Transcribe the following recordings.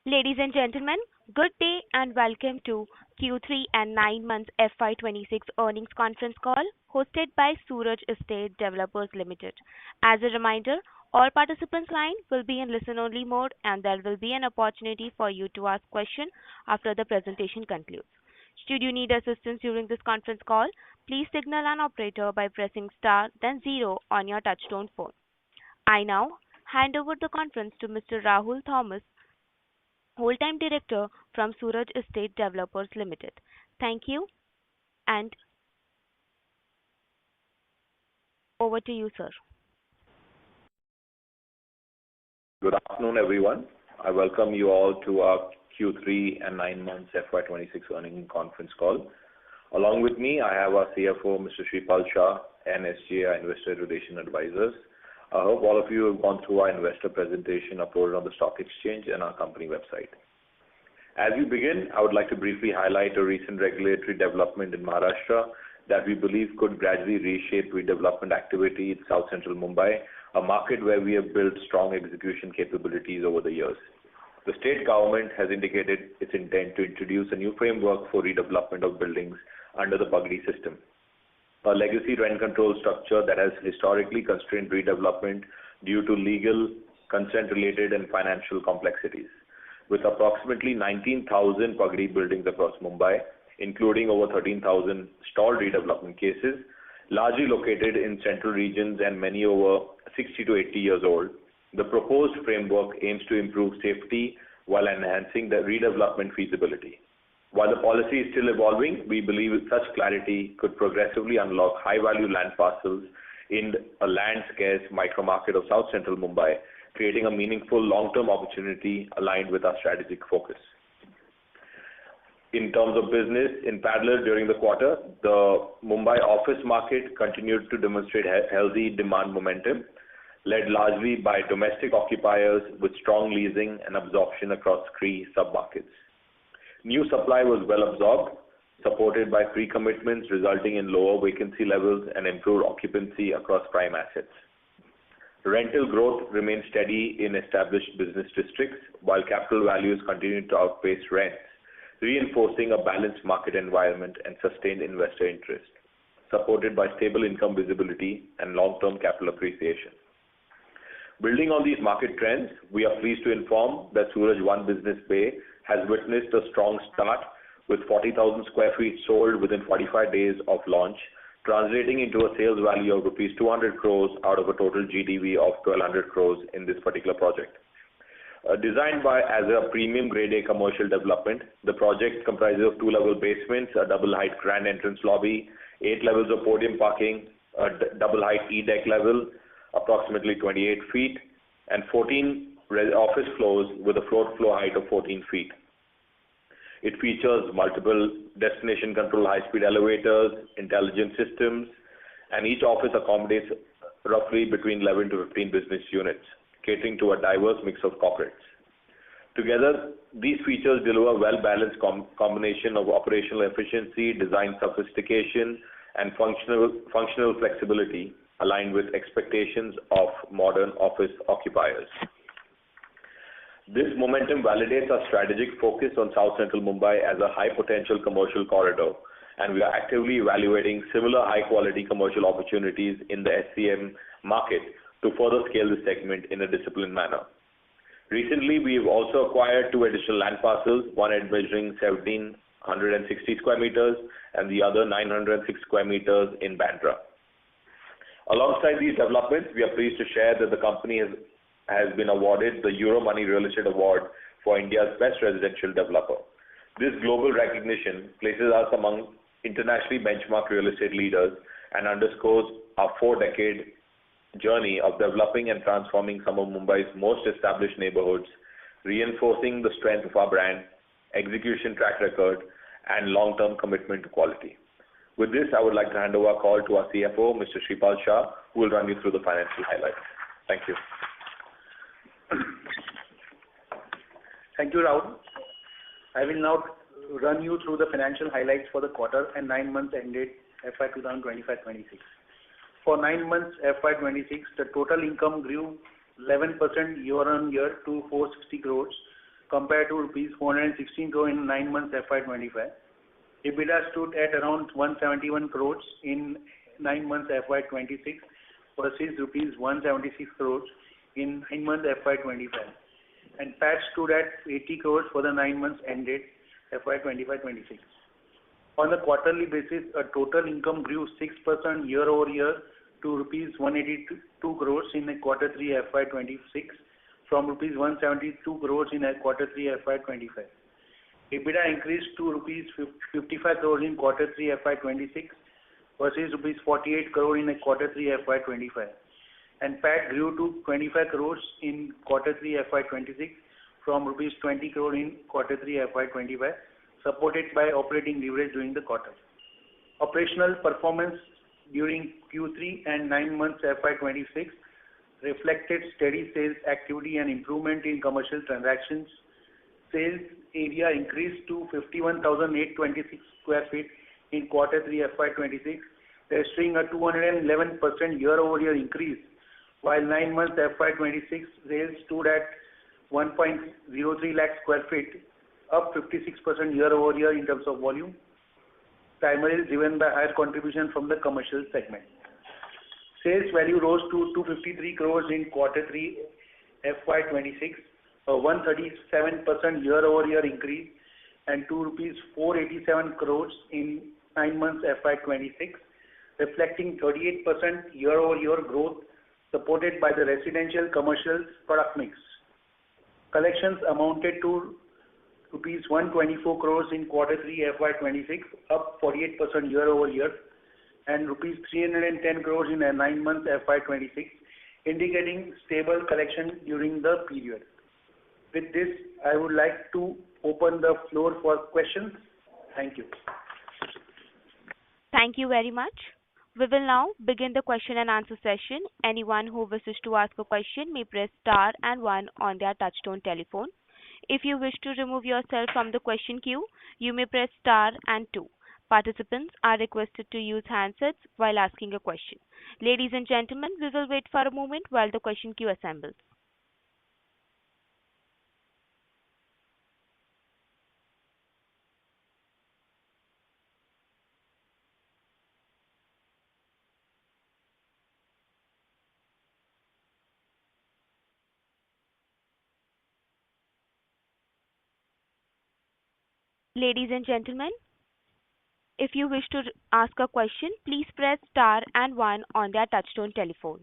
Ladies and gentlemen, good day and welcome to Q3 and 9 months FY26 earnings conference call hosted by Suraj Estate Developers Limited. As a reminder, all participants' line will be in listen-only mode and there will be an opportunity for you to ask questions after the presentation concludes. Should you need assistance during this conference call, please signal an operator by pressing star then zero on your touchtone phone. I now hand over the conference to Mr. Rahul Thomas, Whole-time Director from Suraj Estate Developers Limited. Thank you, and over to you, sir. Good afternoon, everyone. I welcome you all to our Q3 and 9 months FY26 earnings conference call. Along with me, I have our CFO, Mr. Shripal Shah, and SGA, Investor Relation Advisors. I hope all of you have gone through our investor presentation uploaded on the stock exchange and our company website. As we begin, I would like to briefly highlight a recent regulatory development in Maharashtra that we believe could gradually reshape redevelopment activity in South Central Mumbai, a market where we have built strong execution capabilities over the years. The state government has indicated its intent to introduce a new framework for redevelopment of buildings under the Pagdi system, a legacy rent control structure that has historically constrained redevelopment due to legal, consent-related and financial complexities. With approximately 19,000 Pagdi buildings across Mumbai, including over 13,000 stalled redevelopment cases, largely located in central regions and many over 60 to 80 years old, the proposed framework aims to improve safety while enhancing the redevelopment feasibility. While the policy is still evolving, we believe such clarity could progressively unlock high-value land parcels in a land-scarce micro-market of South Central Mumbai, creating a meaningful long-term opportunity aligned with our strategic focus. In terms of business, in parallel during the quarter, the Mumbai office market continued to demonstrate healthy demand momentum, led largely by domestic occupiers with strong leasing and absorption across three sub-markets. New supply was well absorbed, supported by pre-commitments resulting in lower vacancy levels and improved occupancy across prime assets. Rental growth remained steady in established business districts, while capital values continued to outpace rents, reinforcing a balanced market environment and sustained investor interest, supported by stable income visibility and long-term capital appreciation. Building on these market trends, we are pleased to inform that Suraj One Business Bay has witnessed a strong start with 40,000 square feet sold within 45 days of launch, translating into a sales value of rupees 200 crores out of a total GDV of 1,200 crores in this particular project. Designed as a premium grade A commercial development, the project comprises of two-level basements, a double-height grand entrance lobby, 8 levels of podium parking, a double-height E-deck level, approximately 28 feet, and 14 office floors with a floor height of 14 feet. It features multiple destination control high-speed elevators, intelligent systems, and each office accommodates roughly between 11 to 15 business units, catering to a diverse mix of corporates. Together, these features deliver a well-balanced combination of operational efficiency, design sophistication, and functional flexibility aligned with expectations of modern office occupiers. This momentum validates our strategic focus on South Central Mumbai as a high-potential commercial corridor, and we are actively evaluating similar high-quality commercial opportunities in the SCM market to further scale the segment in a disciplined manner. Recently, we have also acquired two additional land parcels, one measuring 1,760 square meters and the other 906 square meters in Bandra. Alongside these developments, we are pleased to share that the company has been awarded the Euromoney Real Estate Award for India's Best Residential Developer. This global recognition places us among internationally benchmarked real estate leaders and underscores our 4-decade journey of developing and transforming some of Mumbai's most established neighborhoods, reinforcing the strength of our brand, execution track record, and long-term commitment to quality. With this, I would like to hand over our call to our CFO, Mr. Shripal Shah, who will run you through the financial highlights. Thank you. Thank you, Rahul. I will now run you through the financial highlights for the quarter and 9 months ended FY 2025-26. For 9 months FY26, the total income grew 11% year-on-year to 460 crores compared to rupees 416 crore in 9 months FY25. EBITDA stood at around 171 crores in 9 months FY26 versus rupees 176 crores in 9 months FY25. And PAT stood at 80 crores for the 9 months ended FY25-26. On a quarterly basis, a total income grew 6% year-over-year to rupees 182 crores in quarter 3 FY26 from rupees 172 crores in quarter 3 FY25. EBITDA increased to rupees 55 crores in quarter 3 FY26 versus rupees 48 crores in quarter 3 FY25. And PAT grew to 25 crores in quarter 3 FY26 from rupees 20 crores in quarter 3 FY25, supported by operating leverage during the quarter. Operational performance during Q3 and 9 months FY26 reflected steady sales activity and improvement in commercial transactions. Sales area increased to 51,826 square feet in quarter 3 FY26, registering a 211% year-over-year increase, while 9 months FY26 sales stood at 1.03 lakh square feet, up 56% year-over-year in terms of volume, primarily driven by higher contribution from the commercial segment. Sales value rose to 253 crores in quarter 3 FY26, a 137% year-over-year increase, and to rupees 487 crores in 9 months FY26, reflecting 38% year-over-year growth supported by the residential commercial product mix. Collections amounted to rupees 124 crores in quarter 3 FY26, up 48% year-over-year, and rupees 310 crores in 9 months FY26, indicating stable collection during the period. With this, I would like to open the floor for questions. Thank you. Thank you very much. We will now begin the question and answer session. Anyone who wishes to ask a question may press star and one on their touchtone telephone. If you wish to remove yourself from the question queue, you may press star and two. Participants are requested to use handsets while asking a question. Ladies and gentlemen, we will wait for a moment while the question queue assembles. Ladies and gentlemen, if you wish to ask a question, please press star and one on their touchtone telephone.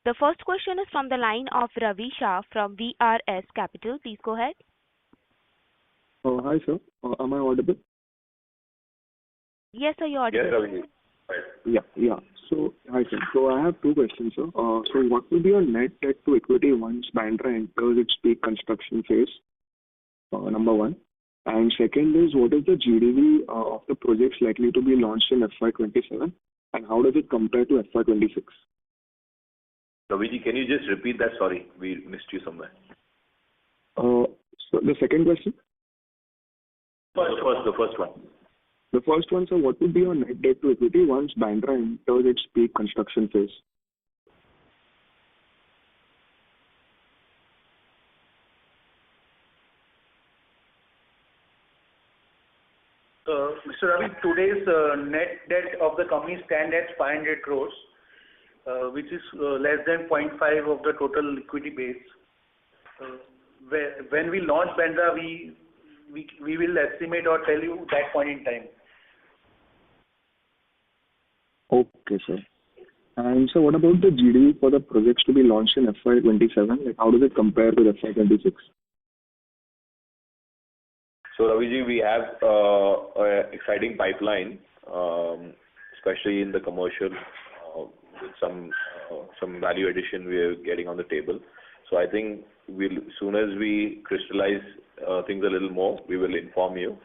The first question is from the line of Ravi Shah from VRS Capital. Please go ahead. Hi, sir. Am I audible? Yes, sir, you're audible. Yes, Ravi. Right. Yeah. So, hi, sir. So, I have two questions, sir. So, what will be your net debt to equity once Bandra enters its peak construction phase? Number one. And second is, what is the GDV of the projects likely to be launched in FY27? And how does it compare to FY26? Raviji, can you just repeat that? Sorry, we missed you somewhere. So, the second question? The first one. The first one, sir, what would be your net debt to equity once Bandra enters its peak construction phase? Mr. Ravi, today's net debt of the company stands at 500 crores, which is less than 0.5 of the total equity base. When we launch Bandra, we will estimate or tell you that point in time. Okay, sir. And so what about the GDV for the projects to be launched in FY27? Like, how does it compare with FY26? So, Raviji, we have an exciting pipeline, especially in the commercial, with some value addition we are getting on the table. So I think as soon as we crystallize things a little more, we will inform you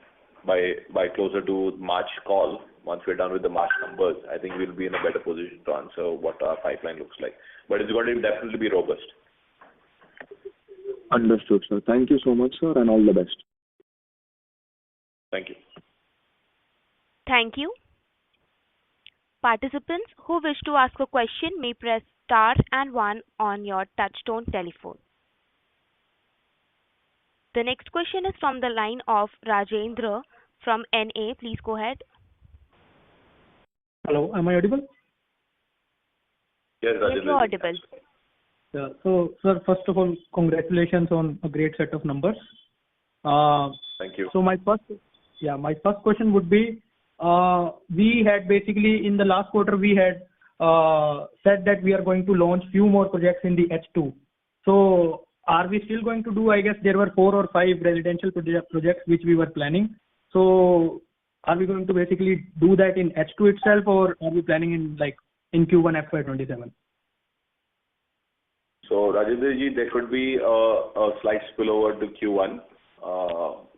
by closer to March call. Once we're done with the March numbers, I think we'll be in a better position to answer what our pipeline looks like. But it's going to definitely be robust. Understood, sir. Thank you so much, sir, and all the best. Thank you. Thank you. Participants who wish to ask a question may press star and one on your touchtone telephone. The next question is from the line of Rajendra from NA. Please go ahead. Hello, am I audible? Yes, Yes, Rajendra. you're audible. Yeah. So, sir, first of all, congratulations on a great set of numbers. Thank you. So my first question would be, we had basically in the last quarter, we had said that we are going to launch few more projects in the H2. So are we still going to do, I guess there were 4 or 5 residential projects which we were planning. So are we going to basically do that in H2 itself, or are we planning in Q1 FY27? So Rajendra ji, there could be a slight spillover to Q1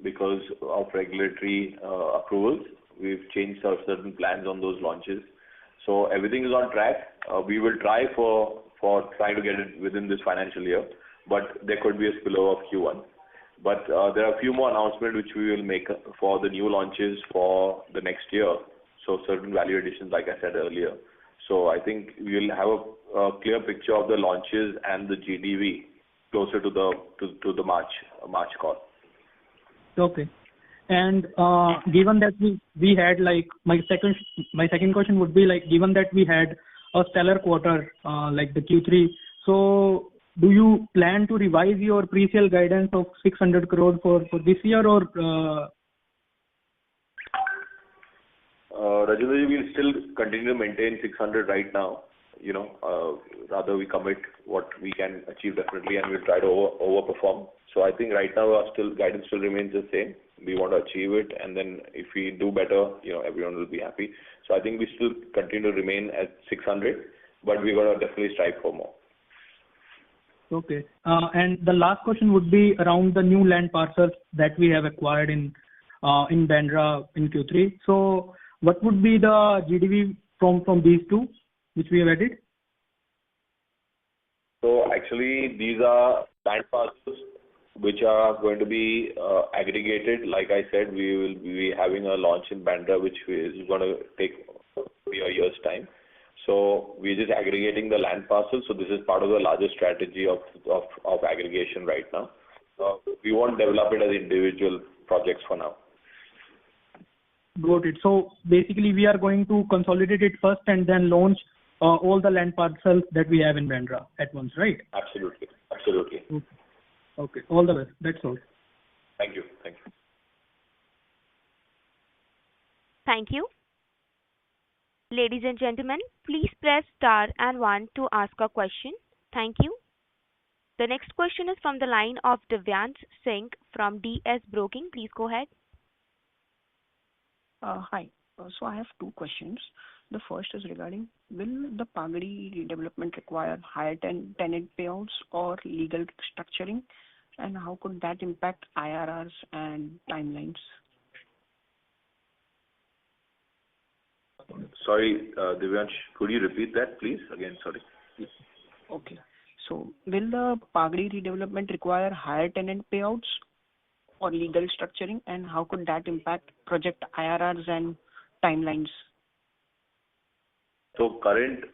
because of regulatory approvals. We've changed our certain plans on those launches. So everything is on track. We will try for trying to get it within this financial year, but there could be a spillover of Q1. But there are a few more announcements which we will make for the new launches for the next year. So certain value additions, like I said earlier. So I think we will have a clear picture of the launches and the GDV closer to the March call. Okay. And given that we had my second question would be given that we had a stellar quarter like the Q3, so do you plan to revise your pre-sale guidance of 600 crore for this year, or Rajendra, we'll still continue to maintain 600 right now. Rather we commit what we can achieve definitely, and we'll try to overperform. So I think right now our guidance still remains the same. We want to achieve it, and then if we do better, everyone will be happy. So I think we still continue to remain at 600, but we're going to definitely strive for more. Okay. And the last question would be around the new land parcels that we have acquired in Bandra in Q3. So what would be the GDV from these two which we have added? So actually these are land parcels which are going to be aggregated. Like I said, we will be having a launch in Bandra which is going to take a year's time. So we're just aggregating the land parcels. So this is part of the larger strategy of aggregation right now. We won't develop it as individual projects for now. Got it. So basically we are going to consolidate it first and then launch all the land parcels that we have in Bandra at once, right? Absolutely. Okay. All the best. That's all. Thank you. Thank you. Ladies and gentlemen, please press star and one to ask a question. Thank you. The next question is from the line of Divyansh Singh from DS Broking. Please go ahead. Hi. So I have two questions. The first is regarding, will the Pagadi redevelopment require higher tenant payouts or legal structuring, and how could that impact IRRs and timelines? Sorry, Divyansh, could you repeat that, please? Again, sorry. Okay. So will the Pagadi redevelopment require higher tenant payouts or legal structuring, and how could that impact project IRRs and timelines? So current,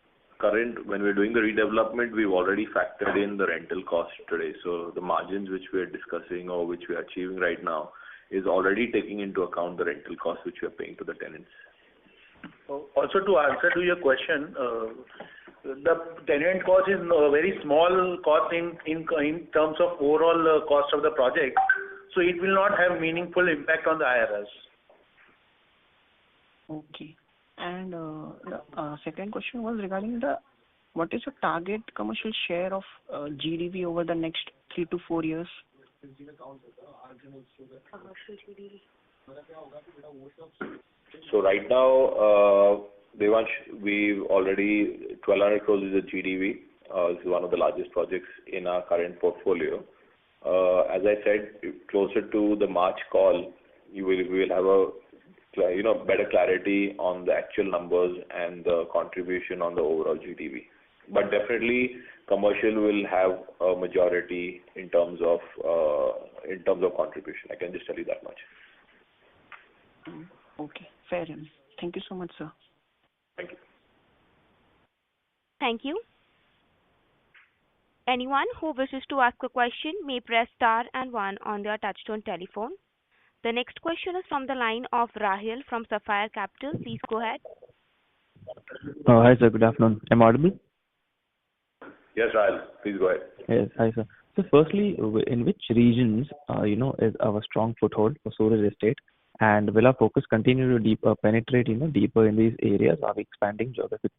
when we're doing the redevelopment, we've already factored in the rental cost today. So the margins which we are discussing or which we are achieving right now is already taking into account the rental cost which we are paying to the tenants. Also, to answer to your question, the tenant cost is a very small cost in terms of overall cost of the project, so it will not have meaningful impact on the IRRs. Okay. And the second question was regarding what is your target commercial share of GDV over the next 3 to 4 years? So right now, Devansh, we've already 1,200 crores is a GDV. This is one of the largest projects in our current portfolio. As I said, closer to the March call, we will have a better clarity on the actual numbers and the contribution on the overall GDV. But definitely, Commercial will have a majority in terms of contribution. I can just tell you that much. Okay, fair enough. Thank you so much, sir. Thank you. Thank you. Anyone who wishes to ask a question may press star and one on their touchtone telephone. The next question is from the line of Rahil from Sapphire Capital. Please go ahead. Hi, sir. Good afternoon. Am I audible? Yes, Rahil, please go ahead. Yes. Hi, sir. So firstly, in which regions, is our strong foothold for Suraj Estate, and will our focus continue to penetrate, deeper in these areas? Are we expanding geographically?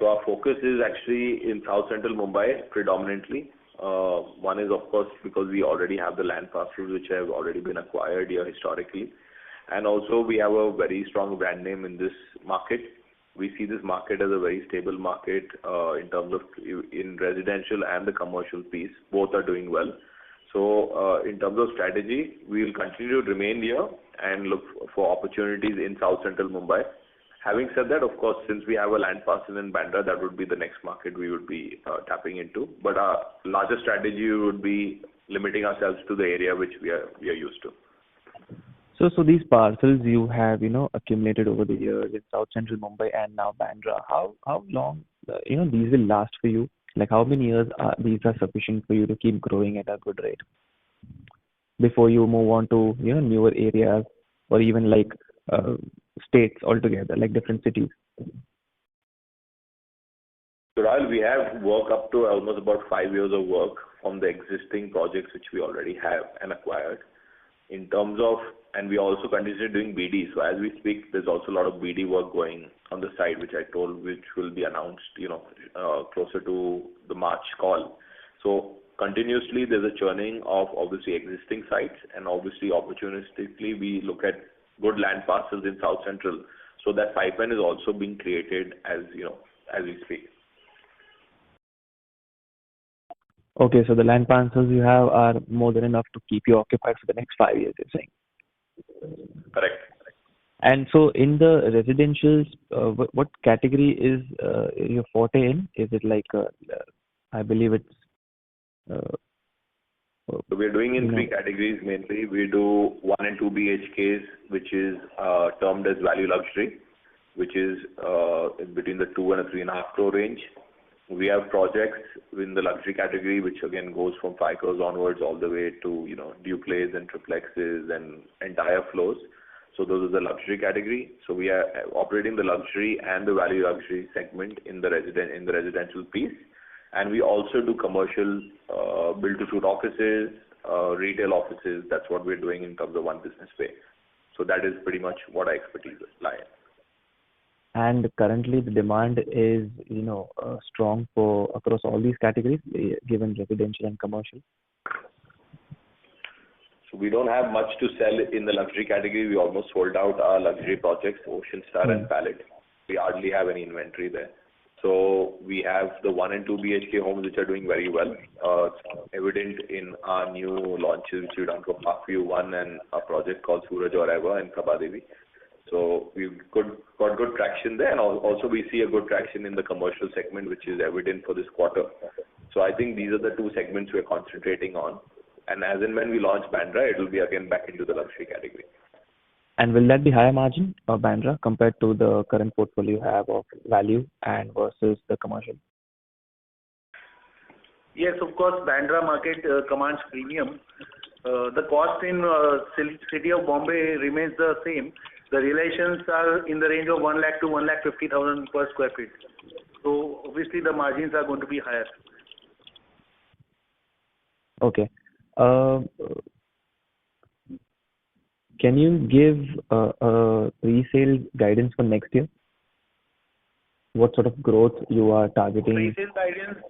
So our focus is actually in South Central Mumbai predominantly. One is, of course, because we already have the land parcels which have already been acquired here historically. And also we have a very strong brand name in this market. We see this market as a very stable market in terms of in residential and the commercial piece. Both are doing well. So in terms of strategy, we will continue to remain here and look for opportunities in South Central Mumbai. Having said that, of course, since we have a land parcel in Bandra, that would be the next market we would be tapping into. But our larger strategy would be limiting ourselves to the area which we are used to. So these parcels you have, accumulated over the years in South Central Mumbai and now Bandra, how long, these will last for you? Like how many years these are sufficient for you to keep growing at a good rate before you move on to, newer areas or even like states altogether, like different cities? So Rahul, we have work up to almost about 5 years of work from the existing projects which we already have and acquired. In terms of, and we also continue doing BD. So as we speak, there's also a lot of BD work going on the side, which I told, which will be announced, closer to the March call. So continuously, there's a churning of obviously existing sites, and obviously opportunistically we look at good land parcels in South Central. So that pipeline is also being created as we speak. Okay, so the land parcels you have are more than enough to keep you occupied for the next 5 years, you're saying? Correct. And so in the residentials, what category is your forte in? Is it like, I believe it's... so we're doing in three categories mainly. We do 1 and 2 BHKs, which is termed as value luxury, which is in between the 2 and a 3.5 crore range. We have projects in the luxury category, which again goes from 5 crores onwards all the way to, duplexes and triplexes and entire floors. So those are the luxury category. So we are operating the luxury and the value luxury segment in the residential piece. And we also do commercial build-to-suit offices, retail offices. That's what we're doing in terms of one business way. So that is pretty much what our expertise lies. And currently the demand is, strong for across all these categories, given residential and commercial. So we don't have much to sell in the luxury category. We almost sold out our luxury projects, Ocean Star and Palette. We hardly have any inventory there. So we have the 1 and 2 BHK homes which are doing very well. It's evident in our new launches which we've done for Parkview 1 and a project called Suraj or Ever and Prabhadevi. So we've got good traction there, and also we see a good traction in the commercial segment, which is evident for this quarter. So I think these are the two segments we're concentrating on. And as and when we launch Bandra, it will be again back into the luxury category. And will that be higher margin of Bandra compared to the current portfolio you have of value and versus the commercial? Yes, of course, Bandra market commands premium. The cost in city of Bombay remains the same. The relations are in the range of 1 lakh to 1,50,000 per square feet. So obviously the margins are going to be higher. Okay. Can you give a resale guidance for next year? What sort of growth you are targeting? Resale guidance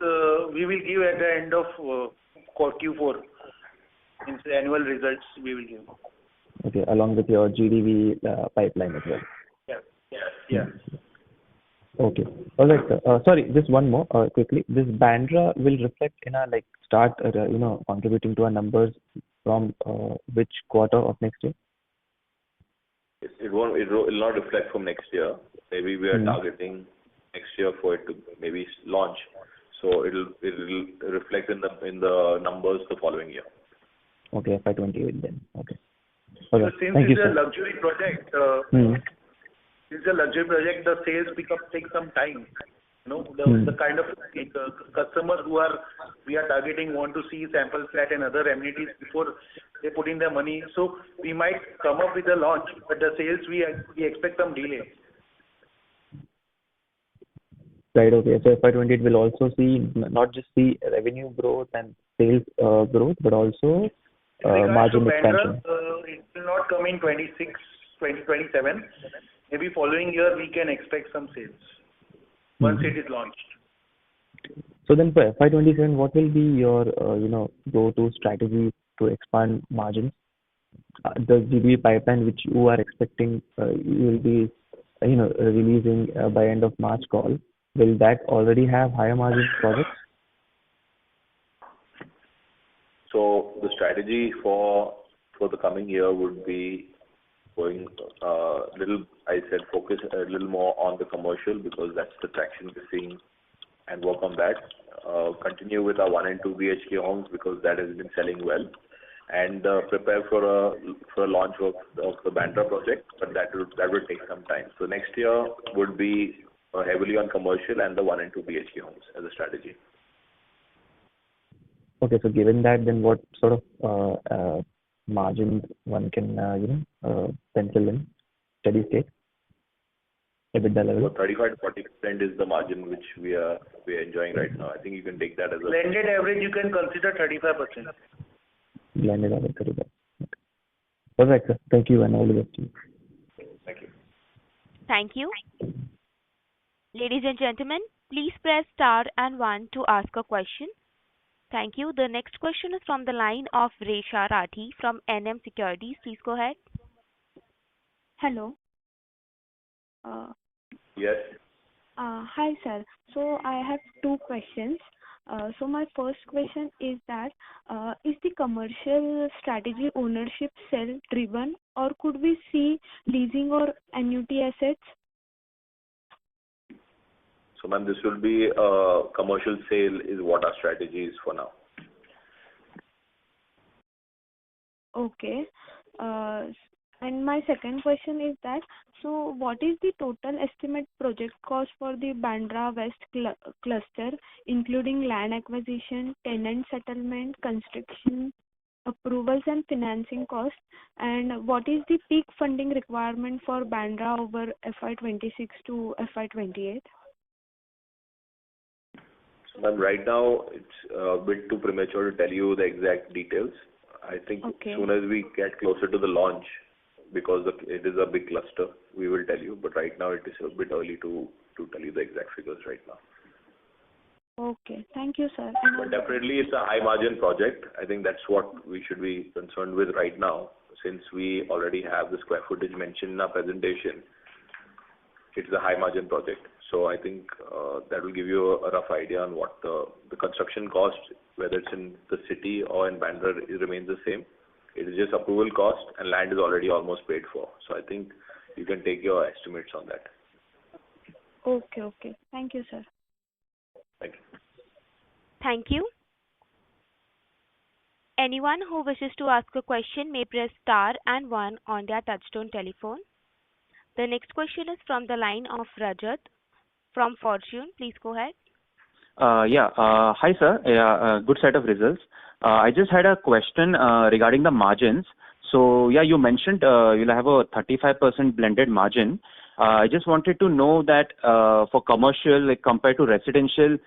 we will give at the end of Q4. In the annual results we will give. Okay, along with your GDV pipeline as well. Yeah. Okay. All right, sir. Sorry, just one more quickly. This Bandra will reflect in our start, contributing to our numbers from which quarter of next year? It will not reflect from next year. Maybe we are targeting next year for it to maybe launch. So it'll reflect in the numbers the following year. Okay, FY28 then. Okay. So Okay. since Thank you, it's a sir. luxury project, the sales pickup takes some time. The kind of customers we are targeting want to see sample flat and other amenities before they put in their money. So we might come up with a launch, but the sales we expect some delay. Right. Okay. So FY28 will also see not just the revenue growth and sales growth, but also margin expansion. It will not come in 2027. Maybe following year we can expect some sales once it is launched. So then for FY27, what will be your go-to strategy to expand margins? The GDP pipeline which you are expecting you will be releasing by end of March call, will that already have higher margin projects? So the strategy for the coming year would be going focus a little more on the commercial, because that's the traction we're seeing, and work on that. Continue with our 1 and 2 BHK homes, because that has been selling well, and prepare for a launch of the Bandra project, but that will take some time. So next year would be heavily on commercial and the 1 and 2 BHK homes as a strategy. Okay, so given that, then what sort of margins one can pencil in steady state EBITDA level? So 35 to 40% is the margin which we are enjoying right now. I think you can take that as a blended average. You can consider 35%. Blended average 35%. Okay. Perfect, sir. Thank you, and all the best to you. Thank you. Thank you. Ladies and gentlemen, please press star and 1 to ask a question. Thank you. The next question is from the line of Resha Rathi from NM Securities. Please go ahead. Hello. Yes. Hi, sir. So I have two questions. So my first question is that is the commercial strategy ownership sale driven, or could we see leasing or annuity assets? So ma'am, this will be a commercial sale is what our strategy is for now. Okay. And my second question is that, so what is the total estimate project cost for the Bandra West cluster, including land acquisition, tenant settlement, construction, approvals and financing costs, and what is the peak funding requirement for Bandra over FY26 to FY28? So ma'am, right now it's a bit too premature to tell you the exact details. I think Okay. as soon as we get closer to the launch, because it is a big cluster, we will tell you. But right now it is a bit early to tell you the exact figures right now. Okay. Thank you, sir. But definitely it's a high margin project. I think that's what we should be concerned with right now, since we already have the square footage mentioned in our presentation. It's a high margin project. So I think that will give you a rough idea on what the construction cost, whether it's in the city or in Bandra, it remains the same. It is just approval cost, and land is already almost paid for. So I think you can take your estimates on that. Okay. Thank you, sir. Thank you. Thank you. Anyone who wishes to ask a question may press star and 1 on their touchtone telephone. The next question is from the line of Rajat from Fortune. Please go ahead. Hi, sir. Good set of results. I just had a question regarding the margins. So, you mentioned you'll have a 35% blended margin. I just wanted to know that for commercial, like compared to residential,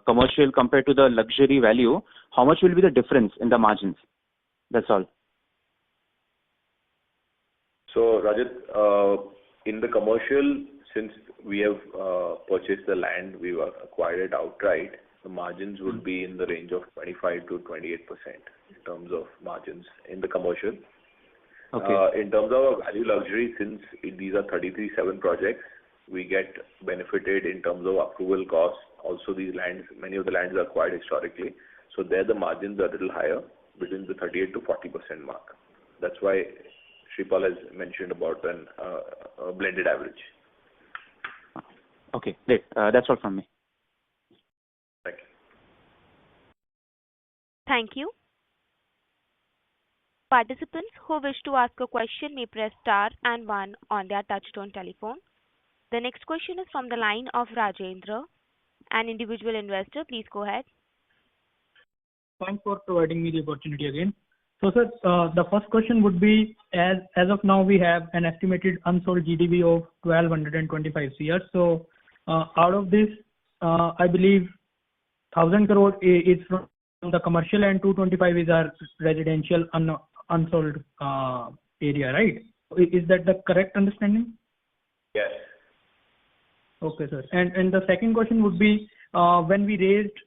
commercial compared to the luxury value, how much will be the difference in the margins? That's all. So, Rajat, in the commercial, since we have purchased the land, we acquired it outright, the margins would be in the range of 25 to 28% in terms of margins in the commercial. Okay. In terms of value luxury, since these are 33/7 projects, we get benefited in terms of approval costs. Also, these lands, many of the lands are acquired historically, so there the margins are a little higher, between the 38 to 40% mark. That's why Shripal has mentioned about a blended average. Okay, great. That's all from me. Thank you. Thank you. Participants who wish to ask a question may press star and one on their touchtone telephone. The next question is from the line of Rajendra, an individual investor. Please go ahead. Thanks for providing me the opportunity again. So, sir, the first question would be, as of now, we have an estimated unsold GDV of 1,225 crores. So, out of this, I believe 1,000 crore is from the commercial and 225 is our residential unsold area, right? Is that the correct understanding? Yes. Okay, sir. And the second question would be, when we raised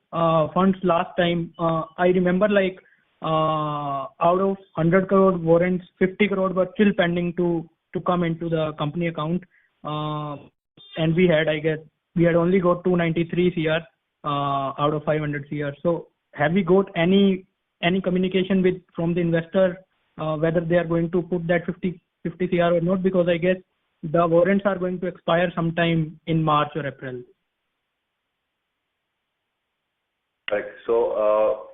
funds last time, I remember like out of 100 crore warrants, 50 crore were still pending to come into the company account. And we had, I guess, only got 293 CR out of 500 CR. So have we got any communication from the investor whether they are going to put that 50 CR or not? Because I guess the warrants are going to expire sometime in March or April. Right. So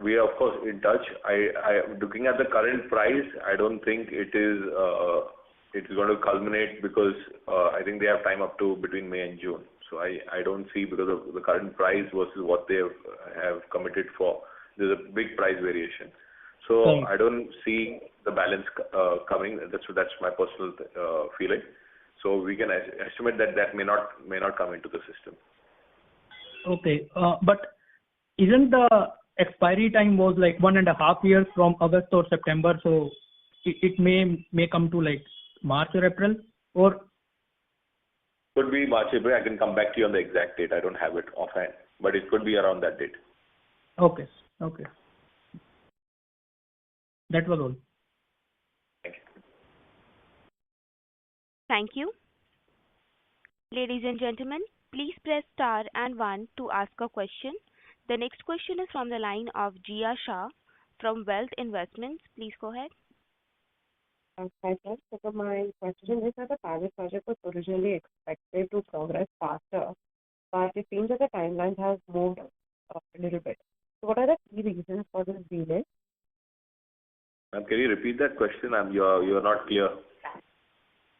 we are of course in touch. I looking at the current price, I don't think it's going to culminate because I think they have time up to between May and June. So I don't see, because of the current price versus what they have committed for, there's a big price variation. So I don't see the balance coming. That's my personal feeling. So we can estimate that may not come into the system. Okay, but isn't the expiry time was like 1.5 years from August or September? So it may come to like March or April, or could be March, April. I can come back to you on the exact date. I don't have it offhand, but it could be around that date. Okay. That was all. Thank you. Thank you. Ladies and gentlemen, please press star and one to ask a question. The next question is from the line of Jia Shah from Wealth Investments. Please go ahead. Hi, sir. So my question is that the pilot project was originally expected to progress faster, but it seems that the timelines have moved a little bit. So what are the key reasons for this delay? Ma'am, can you repeat that question? You're not clear.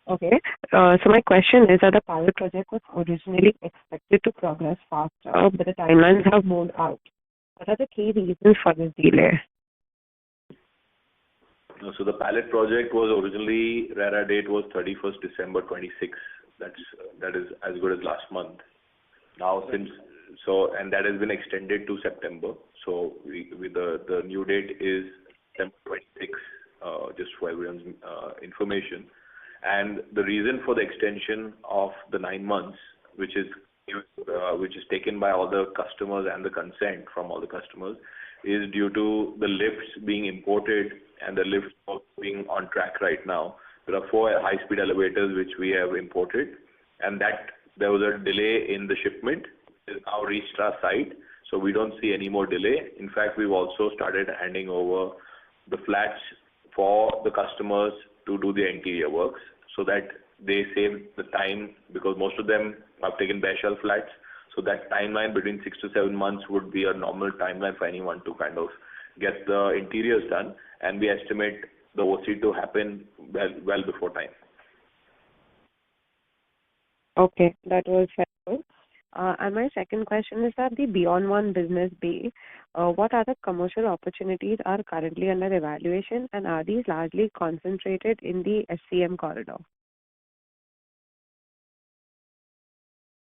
Okay. So my question is that the pilot project was originally expected to progress faster, but the timelines have moved out. What are the key reasons for this delay? So the pilot project was originally, RERA date was 31st December 26. That is as good as last month. Now and that has been extended to September. So the new date is September 26, just for everyone's information. And the reason for the extension of the 9 months, which is taken by all the customers and the consent from all the customers, is due to the lifts being imported and the lifts being on track right now. There are 4 high-speed elevators which we have imported, and that there was a delay in the shipment. It has now reached our site, so we don't see any more delay. In fact, we've also started handing over the flats for the customers to do the interior works, so that they save the time, because most of them have taken bare shell flats. So that timeline between 6 to 7 months would be a normal timeline for anyone to kind of get the interiors done, and we estimate the OC to happen well before time. Okay, that was helpful. And my second question is that the Beyond One Business Bay, what other commercial opportunities are currently under evaluation, and are these largely concentrated in the SCM corridor?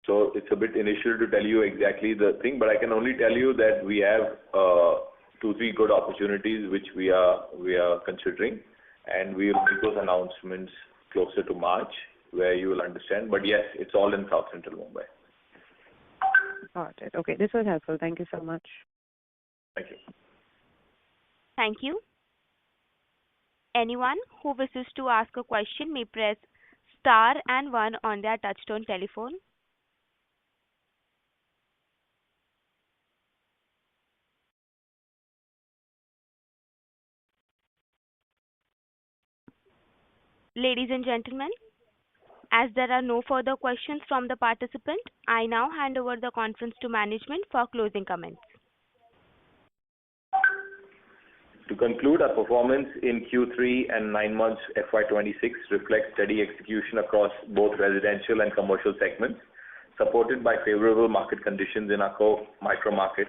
So it's a bit initial to tell you exactly the thing, but I can only tell you that we have 2-3 good opportunities which we are considering, and we will make those announcements closer to March, where you will understand. But yes, it's all in South Central Mumbai. Got it. Okay, this was helpful. Thank you so much. Thank you. Thank you. Anyone who wishes to ask a question may press star and one on their touchtone telephone. Ladies and gentlemen, As there are no further questions from the participant, I now hand over the conference to management for closing comments. To conclude, our performance in Q3 and 9 months FY26 reflects steady execution across both residential and commercial segments, supported by favorable market conditions in our core micro market.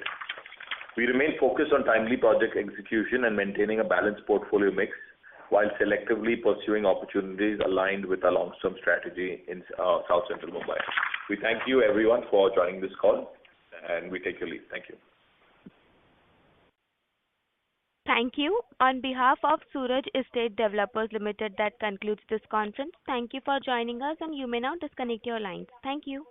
We remain focused on timely project execution and maintaining a balanced portfolio mix while selectively pursuing opportunities aligned with our long-term strategy in South Central Mumbai. We thank you everyone for joining this call, and we take your leave. Thank you. Thank you. On behalf of Suraj Estate Developers Limited, that concludes this conference. Thank you for joining us, and you may now disconnect your lines. Thank you.